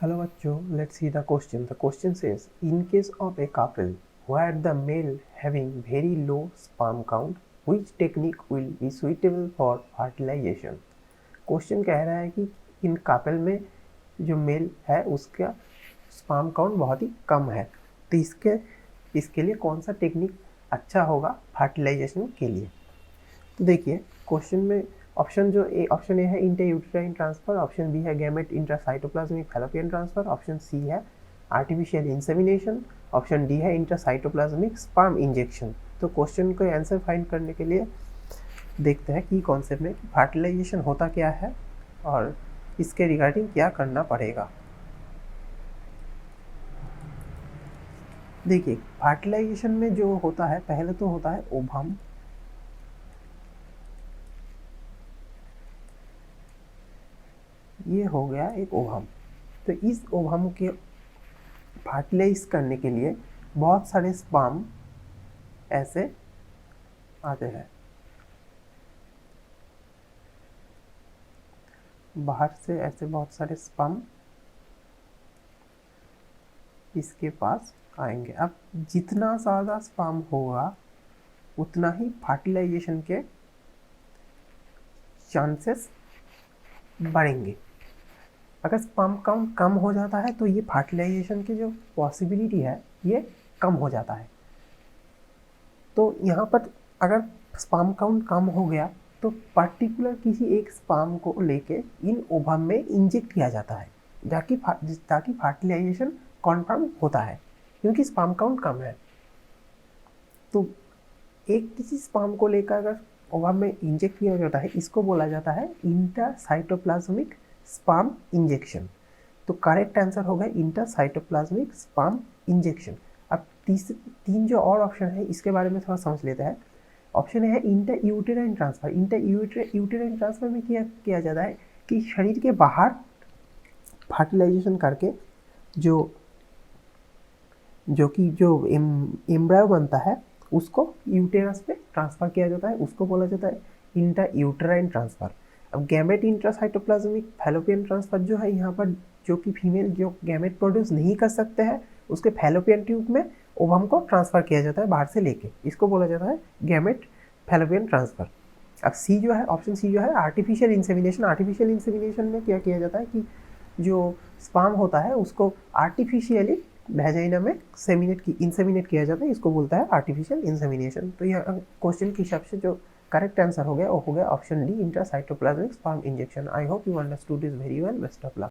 Hello bachcho, let's see the question. The question says, in case of a couple where the male having very low sperm count, which technique will be suitable for fertilization? Question कह रहा है कि in couple में जो mail है उसका sperm count बहुत ही कम है, तो इसके लिए कौन सा टेक्निक अच्छा होगा फर्टिलाइजेशन के लिए। तो देखिए क्वेश्चन में ऑप्शन ए है इंट्रायूटेराइन ट्रांसफर, ऑप्शन बी है gamete intracytoplasmic fallopian transfer, option C है आर्टिफिशियल इंसेमिनेशन, ऑप्शन डी है इंट्रासाइटोप्लाज्मिक स्पर्म इंजेक्शन। तो क्वेश्चन को आंसर फाइंड करने के लिए देखते हैं कि कॉन्सेप्ट में फर्टिलाइजेशन होता क्या है और इसके रिगार्डिंग क्या करना पड़ेगा। देखिए फर्टिलाइजेशन में जो होता है पहले तो होता है ओवम, ये हो गया एक ओवम। तो इस ओवम के फर्टिलाइज करने के लिए बहुत सारे स्पर्म ऐसे आते हैं, बाहर से ऐसे बहुत सारे स्पर्म इसके पास आएंगे। अब जितना ज़्यादा स्पर्म होगा उतना ही फर्टिलाइजेशन के चांसेस बढ़ेंगे। अगर स्पर्म काउंट कम हो जाता है तो ये फर्टिलाइजेशन की जो पॉसिबिलिटी है ये कम हो जाता है। तो यहाँ पर अगर स्पर्म काउंट कम हो गया तो पर्टिकुलर किसी एक स्पर्म को लेके इन ओवम में इंजेक्ट किया जाता है ताकि फर्टिलाइजेशन कन्फर्म होता है, क्योंकि स्पर्म काउंट कम है। तो एक किसी स्पर्म को लेकर अगर ओवम में इंजेक्ट किया जाता है, इसको बोला जाता है इंट्रासाइटोप्लाज्मिक स्पर्म इंजेक्शन। तो करेक्ट आंसर होगा इंट्रासाइटोप्लाज्मिक स्पर्म इंजेक्शन। अब तीन जो और ऑप्शन है इसके बारे में थोड़ा समझ लेते हैं। ऑप्शन है इंट्रायूटेराइन ट्रांसफर। इंट्रायूटेराइन ट्रांसफर में किया जाता है कि शरीर के बाहर फर्टिलाइजेशन करके जो एम्ब्रायो बनता है उसको यूटेरस पे ट्रांसफ़र किया जाता है, उसको बोला जाता है इंट्रायूटेराइन ट्रांसफ़र। अब गैमेट इंट्रासाइटोप्लाज्मिक फैलोपियन ट्रांसफ़र जो है यहाँ पर जो कि फीमेल जो गैमेट प्रोड्यूस नहीं कर सकते हैं उसके फैलोपियन ट्यूब में ओवम को ट्रांसफ़र किया जाता है बाहर से लेके, इसको बोला जाता है गैमेट फैलोपियन ट्रांसफ़र। अब सी जो है ऑप्शन सी जो है आर्टिफिशियल इंसेमिनेशन। आर्टिफिशियल इंसेमिनेशन में क्या किया जाता है कि जो स्पर्म होता है उसको आर्टिफिशियली वेजाइना में इंसेमिनेट किया जाता है, इसको बोलता है आर्टिफिशियल इंसेमिनेशन। तो यह क्वेश्चन के हिसाब से जो करेक्ट आंसर हो गया वो हो गया option D intracytoplasmic sperm injection. I hope you understood this very well. Best of luck.